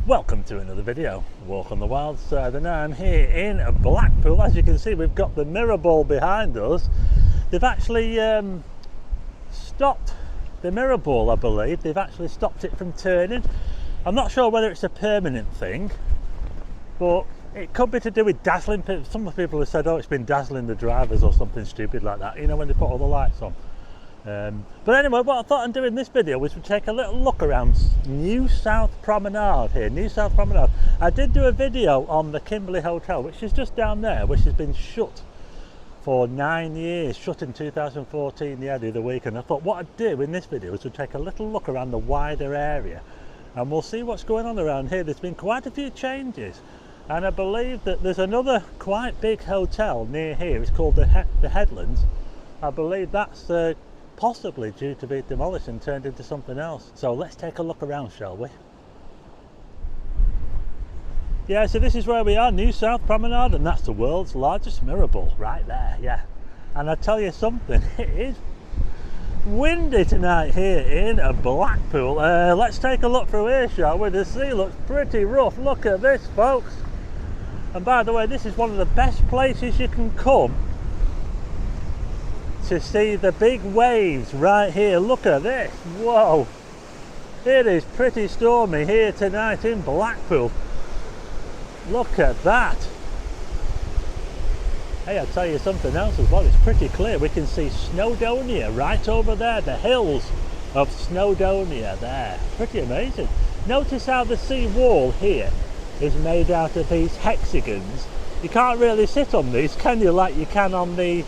Welcome to another video, Walk on the Wild Side, and I'm here in Blackpool. As you can see, we've got the mirror ball behind us. They've actually stopped the mirror ball, I believe. They've actually stopped it from turning. I'm not sure whether it's a permanent thing, but it could be to do with dazzling people. Some people have said, oh, it's been dazzling the drivers or something stupid like that, you know, when they put all the lights on. But anyway, what I thought I'd do in this video was to take a little look around New South Promenade here, New South Promenade. I did do a video on the Kimberley Hotel, which is just down there, which has been shut for 9 years, shut in 2014, the other week, and I thought what I'd do in this video was to take a little look around the wider area, and we'll see what's going on around here. There's been quite a few changes, and I believe that there's another quite big hotel near here. It's called the Headlands. I believe that's possibly due to be demolished and turned into something else. So let's take a look around, shall we? Yeah, so this is where we are, New South Promenade, and that's the world's largest mirror ball right there, yeah. And I tell you something, it is windy tonight here in Blackpool. Let's take a look through here, shall we? The sea looks pretty rough. Look at this, folks. And by the way, this is one of the best places you can come to see the big waves right here. Look at this. Whoa, it is pretty stormy here tonight in Blackpool. Look at that. Hey, I'll tell you something else as well. It's pretty clear. We can see Snowdonia right over there, the hills of Snowdonia there. Pretty amazing. Notice how the sea wall here is made out of these hexagons. You can't really sit on these, can you, like you can on the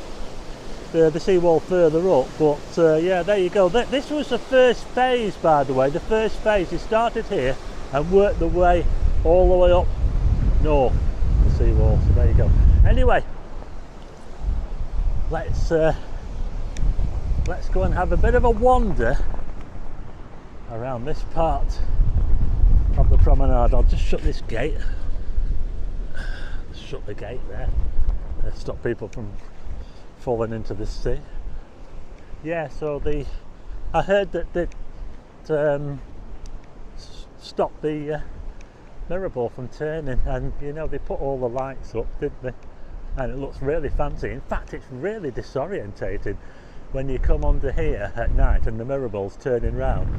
seawall further up, but yeah, there you go. This was the first phase, by the way. The first phase, it started here and worked the way all the way up north, the seawall. So there you go. Anyway, let's go and have a bit of a wander around this part of the promenade. I'll just shut this gate. Shut the gate there. Stop people from falling into the sea. Yeah, so I heard that stopped the mirror ball from turning, and you know, they put all the lights up, didn't they? And it looks really fancy. In fact, it's really disorientating when you come under here at night and the mirror ball's turning round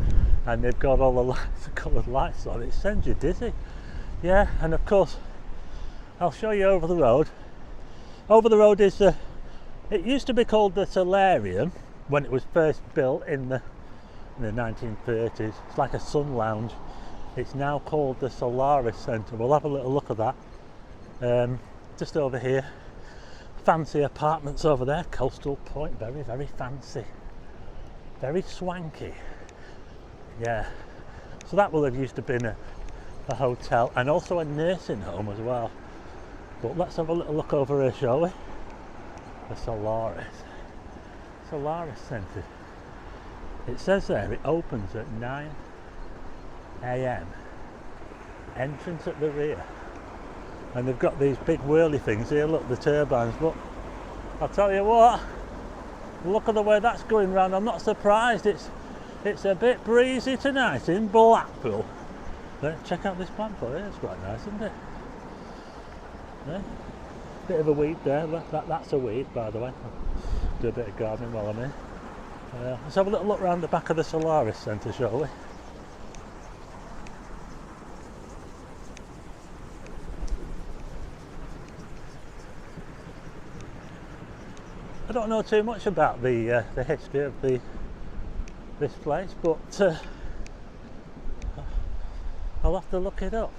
and they've got all the lights, the coloured lights on. It sends you dizzy. Yeah, and of course I'll show you over the road. Over the road is it used to be called the Solarium when it was first built in the 1930s. It's like a sun lounge. It's now called the Solaris Centre. We'll have a little look at that. Just over here, fancy apartments over there. Coastal Point, very, very fancy, very swanky. Yeah, so that will have used to been a hotel and also a nursing home as well. But let's have a little look over here, shall we? The Solaris Centre. It says there it opens at 9 AM. Entrance at the rear. And they've got these big whirly things here. Look, the turbines. Look, I'll tell you what, look at the way that's going round. I'm not surprised. It's a bit breezy tonight in Blackpool. Check out this plant for it. It's quite nice, isn't it? Yeah. Bit of a weed there. That's a weed, by the way. I'll do a bit of gardening while I'm here. Let's have a little look around the back of the Solaris Centre, shall we? I don't know too much about the history of this place, but I'll have to look it up.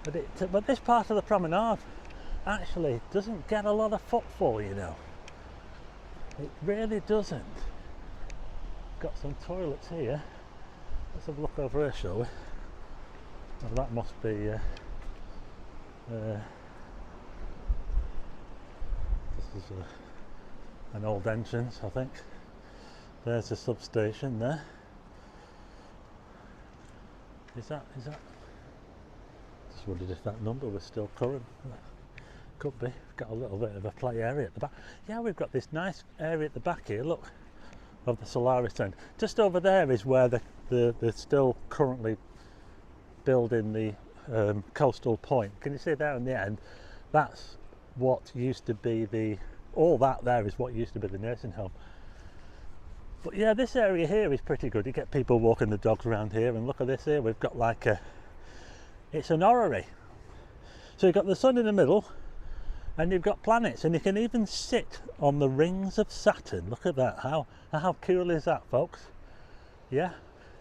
But this part of the promenade actually doesn't get a lot of footfall, you know. It really doesn't. Got some toilets here. Let's have a look over here, shall we? Well, that must be this is an old entrance, I think. There's a substation there. Is that? Just wondered if that number was still current. Could be. We've got a little bit of a play area at the back. Yeah, we've got this nice area at the back here, look, of the Solaris Centre. Just over there is where the still currently building the coastal point. Can you see there in the end? That's what used to be all that there is what used to be the nursing home. But yeah, this area here is pretty good. You get people walking the dogs around here, and look at this here. We've got like it's an orrery. So you've got the sun in the middle, and you've got planets, and you can even sit on the rings of Saturn. Look at that. How cool is that, folks? Yeah,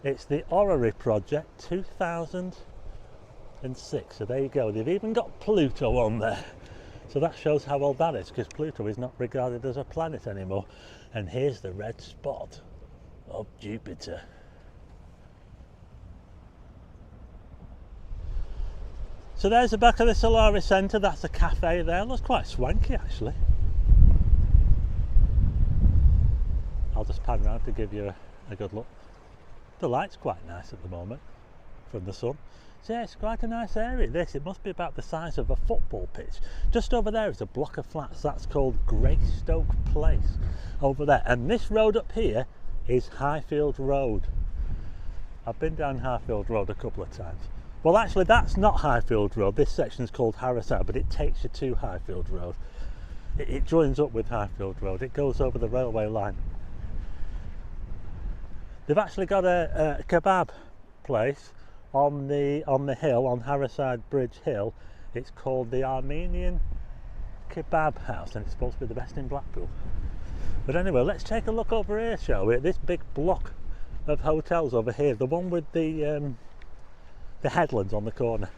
it's the Orrery Project 2006. So there you go. They've even got Pluto on there. So that shows how old that is, because Pluto is not regarded as a planet anymore. And here's the red spot of Jupiter. So there's the back of the Solaris Centre. That's a cafe there. Looks quite swanky actually. I'll just pan around to give you a good look. The light's quite nice at the moment from the sun. So yeah, it's quite a nice area this. It must be about the size of a football pitch. Just over there is a block of flats. That's called Greystoke Place over there. And this road up here is Highfield Road. I've been down Highfield Road a couple of times. Well, actually that's not Highfield Road. This section is called Harriside, but it takes you to Highfield Road. It joins up with Highfield Road. It goes over the railway line. They've actually got a kebab place on the hill, on Harriside Bridge Hill. It's called the Armenian Kebab House, and it's supposed to be the best in Blackpool. But anyway, let's take a look over here, shall we? This big block of hotels over here, the one with the headlands on the corner.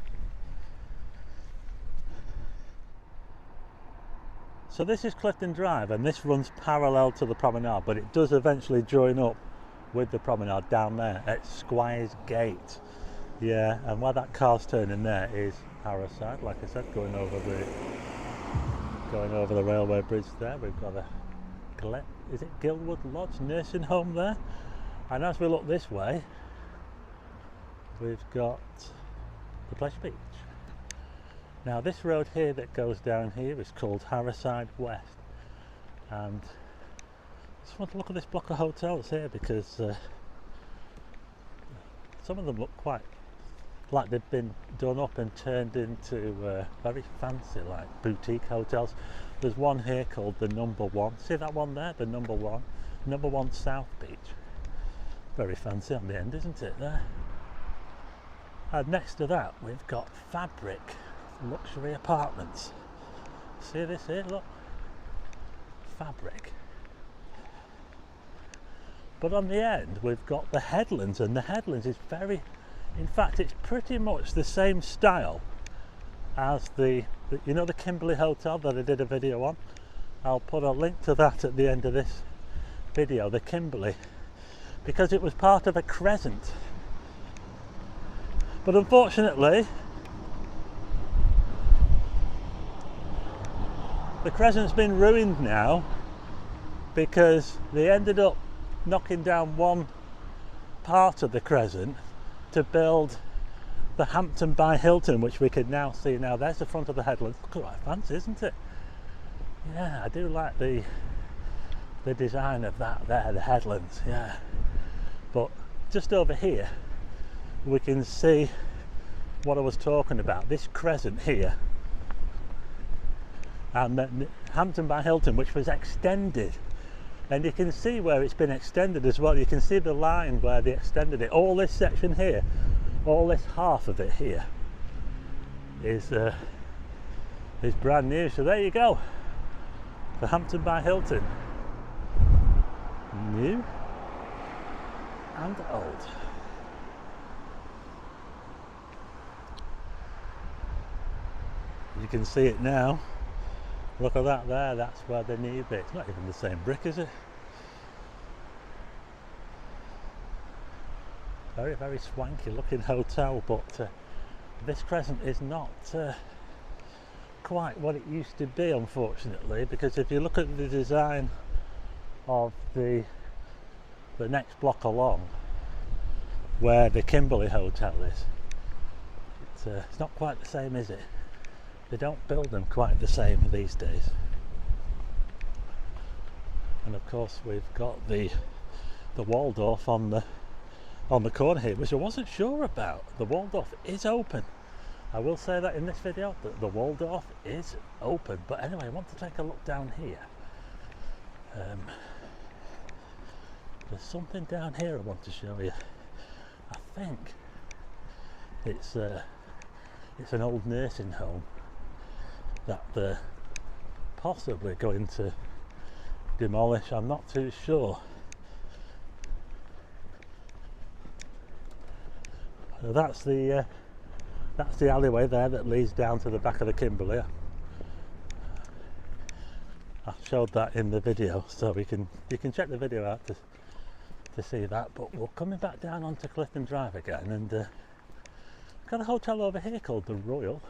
So this is Clifton Drive, and this runs parallel to the promenade, but it does eventually join up with the promenade down there at Squires Gate. Yeah, and where that car's turning there is Harriside, like I said, going over the railway bridge there. We've got is it Gilwood Lodge nursing home there? And as we look this way, we've got the Pleasure Beach. Now this road here that goes down here is called Harriside West, and I just want to look at this block of hotels here, because some of them look quite like they've been done up and turned into very fancy, like boutique hotels. There's one here called the Number One. See that one there, the Number One South Beach. Very fancy on the end, isn't it there? And next to that we've got Fabric Luxury Apartments. See this here, look, Fabric. But on the end we've got the Headlands, and the Headlands is in fact it's pretty much the same style as the Kimberley Hotel that I did a video on. I'll put a link to that at the end of this video, the Kimberley, because it was part of a crescent. But unfortunately the crescent's been ruined now, because they ended up knocking down one part of the crescent to build the Hampton by Hilton, which we can now see. Now there's the front of the Headlands. Quite fancy, isn't it? Yeah, I do like the design of that there, the Headlands. Yeah, but just over here we can see what I was talking about, this crescent here, and then Hampton by Hilton, which was extended. And you can see where it's been extended as well. You can see the line where they extended it. All this section here, all this half of it here is brand new. So there you go, the Hampton by Hilton, new and old. You can see it now. Look at that there, that's where the new bit. It's not even the same brick, is it? Very, very swanky looking hotel, but this crescent is not quite what it used to be, unfortunately, because if you look at the design of the next block along, where the Kimberley Hotel is, it's not quite the same, is it? They don't build them quite the same these days. And of course we've got the Waldorf on the on the corner here, which I wasn't sure about. The Waldorf is open. I will say that in this video, that the Waldorf is open. But anyway, I want to take a look down here. There's something down here I want to show you. I think it's an old nursing home that they're possibly going to demolish. I'm not too sure. That's the alleyway there that leads down to the back of the Kimberley. I showed that in the video, so you can check the video out to see that. But we're coming back down onto Clifton Drive again, and got a hotel over here called the Royal.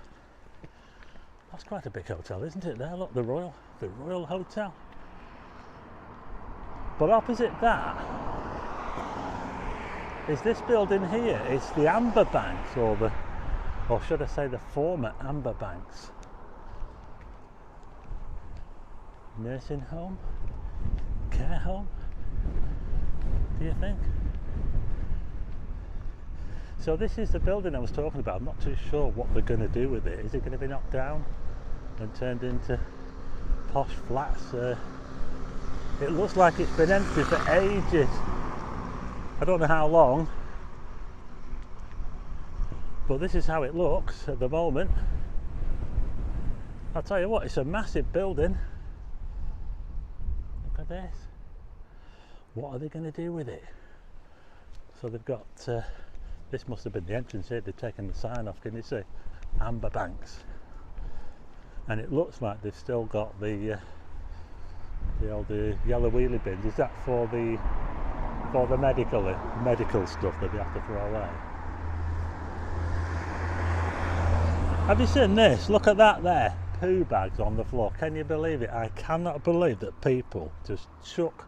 That's quite a big hotel, isn't it? There, look, the Royal Hotel. But opposite that is this building here. It's the Amber Banks, or should I say the former Amber Banks nursing home, care home, do you think? So this is the building I was talking about. I'm not too sure what they're going to do with it. Is it going to be knocked down and turned into posh flats? It looks like it's been empty for ages. I don't know how long, but this is how it looks at the moment. I'll tell you what, it's a massive building. Look at this. What are they going to do with it? So they've got, this must have been the entrance here. They've taken the sign off, can you see? Amber Banks. And it looks like they've still got the old yellow wheelie bins. Is that for the medical stuff that they have to throw away? Have you seen this? Look at that there. Poo bags on the floor. Can you believe it? I cannot believe that people just chuck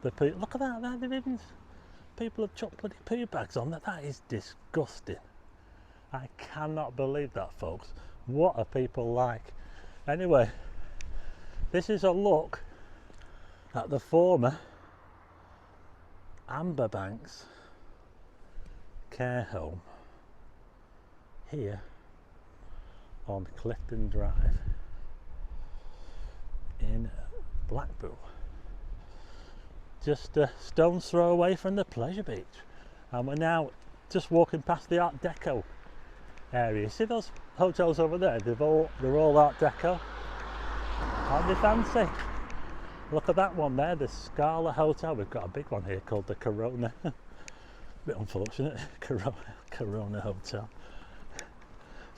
the poo. Look at that there. People have chucked bloody poo bags on there. That is disgusting. I cannot believe that, folks. What are people like? Anyway, this is a look at the former Amber Banks care home here on Clifton Drive in Blackpool, just a stone's throw away from the pleasure beach. And we're now just walking past the Art Deco area. See those hotels over there? They're all Art Deco. Aren't they fancy? Look at that one there, the Scala Hotel. We've got a big one here called the Corona. Bit unfortunate, Corona Hotel.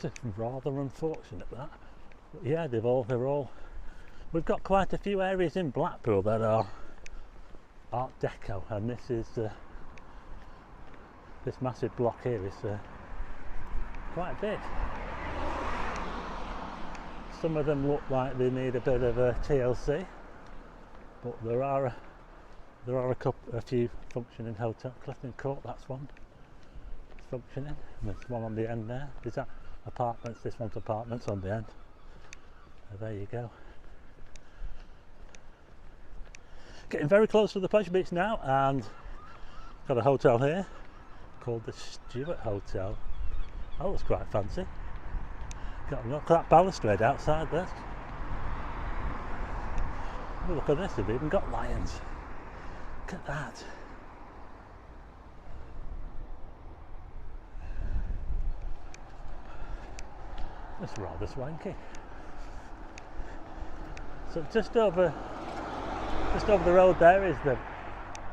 It's rather unfortunate that. But yeah, they're all. We've got quite a few areas in Blackpool that are Art Deco, and this is this massive block here is quite big. Some of them look like they need a bit of a TLC, but there are a few functioning hotels. Clifton Court, that's one. It's functioning. And there's one on the end there. Is that apartments? This one's apartments on the end. So there you go. Getting very close to the pleasure beach now, and got a hotel here called the Stewart Hotel. That looks quite fancy. Got a look at that balustrade outside there. Oh, look at this, they've even got lions. Look at that. That's rather swanky. So just over the road there is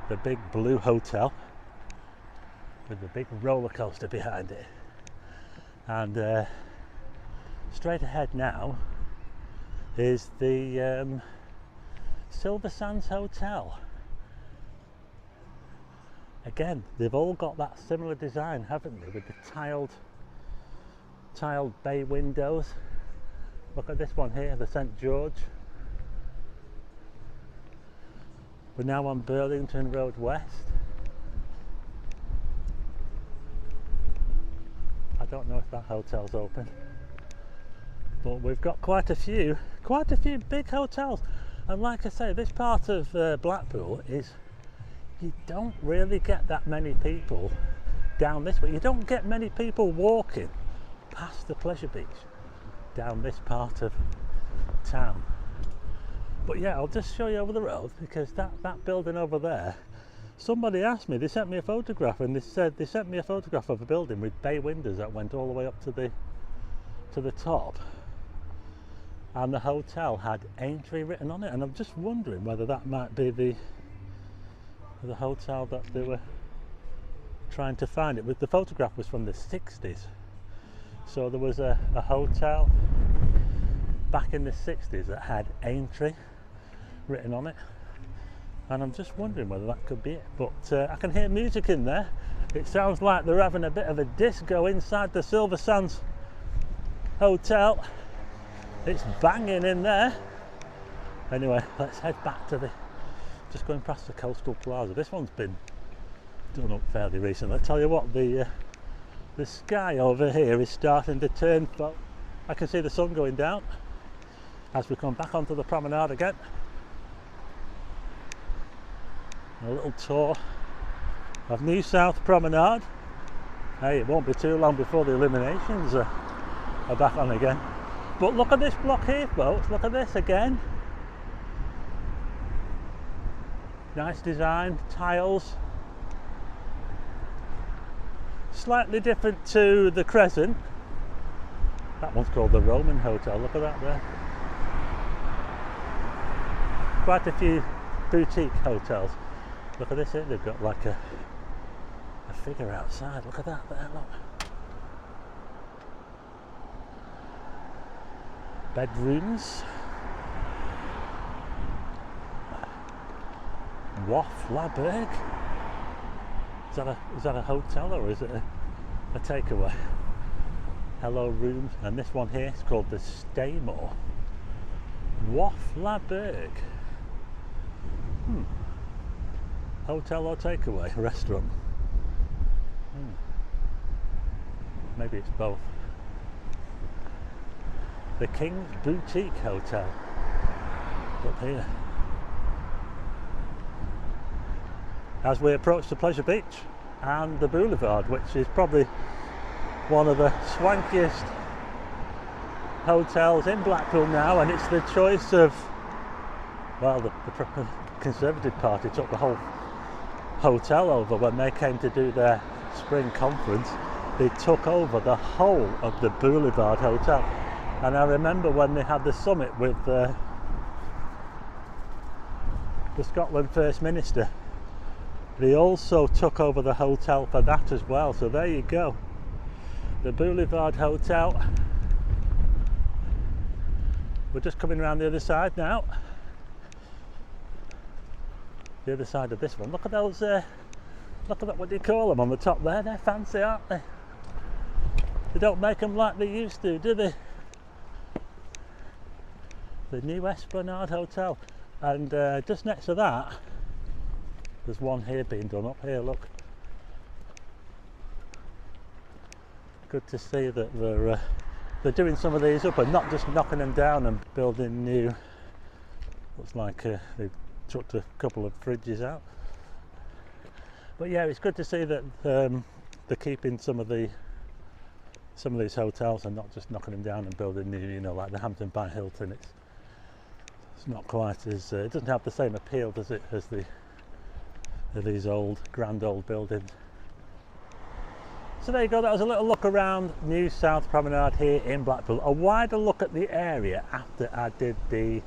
the big blue hotel with the big roller coaster behind it, and straight ahead now is the Silver Sands Hotel. Again, they've all got that similar design, haven't they, with the tiled bay windows. Look at this one here, the St George. We're now on Burlington Road West. I don't know if that hotel's open, but we've got quite a few big hotels. And like I say, this part of Blackpool is, you don't really get that many people down this way. You don't get many people walking past the pleasure beach down this part of town. But yeah, I'll just show you over the road, because that building over there, somebody asked me, they sent me a photograph, and they said they sent me a photograph of a building with bay windows that went all the way up to the top, and the hotel had Aintree written on it, and I'm just wondering whether that might be the hotel that they were trying to find. The photograph was from the 60s, so there was a hotel back in the 60s that had Aintree written on it, and I'm just wondering whether that could be it. But I can hear music in there. It sounds like they're having a bit of a disco inside the Silver Sands Hotel. It's banging in there. Anyway, let's head back to just going past the Coastal Plaza. This one's been done up fairly recently. I tell you what, the sky over here is starting to turn, but I can see the sun going down as we come back onto the promenade again. A little tour of New South Promenade. Hey, it won't be too long before the illuminations are back on again. But look at this block here, folks. Look at this again. Nice design, tiles. Slightly different to the Crescent. That one's called the Roman Hotel. Look at that there. Quite a few boutique hotels. Look at this here. They've got like a figure outside. Look at that there. Look. Bedrooms. Walkabout. Is that a hotel, or is it a takeaway? Hello rooms, and this one here is called the Staymore. Walkabout. Hotel or takeaway? Restaurant? Maybe it's both. The King's Boutique Hotel up here. As we approach the Pleasure Beach and the Boulevard, which is probably one of the swankiest hotels in Blackpool now, and it's the choice of, well, the Conservative Party took the whole hotel over when they came to do their spring conference. They took over the whole of the Boulevard Hotel. And I remember when they had the summit with the Scotland First Minister, they also took over the hotel for that as well. So there you go, the Boulevard Hotel. We're just coming around the other side now. The other side of this one. Look at those, look at that, what do you call them on the top there? They're fancy, aren't they? They don't make them like they used to, do they? The new Esplanade Hotel. And just next to that, there's one here being done up here, look. Good to see that they're doing some of these up and not just knocking them down and building new. Looks like they've chucked a couple of fridges out. But yeah, it's good to see that they're keeping some of these hotels and not just knocking them down and building new, you know, like the Hampton by Hilton. It's not quite as it doesn't have the same appeal, does it, as these grand old buildings. So there you go, that was a little look around New South Promenade here in Blackpool. A wider look at the area after I did the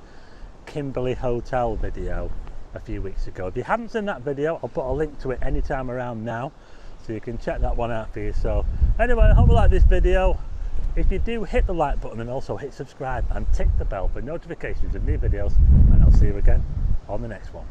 Kimberley Hotel video a few weeks ago. If you haven't seen that video, I'll put a link to it anytime around now, so you can check that one out for yourself. Anyway, I hope you like this video. If you do, hit the like button and also hit subscribe and tick the bell for notifications of new videos, and I'll see you again on the next one.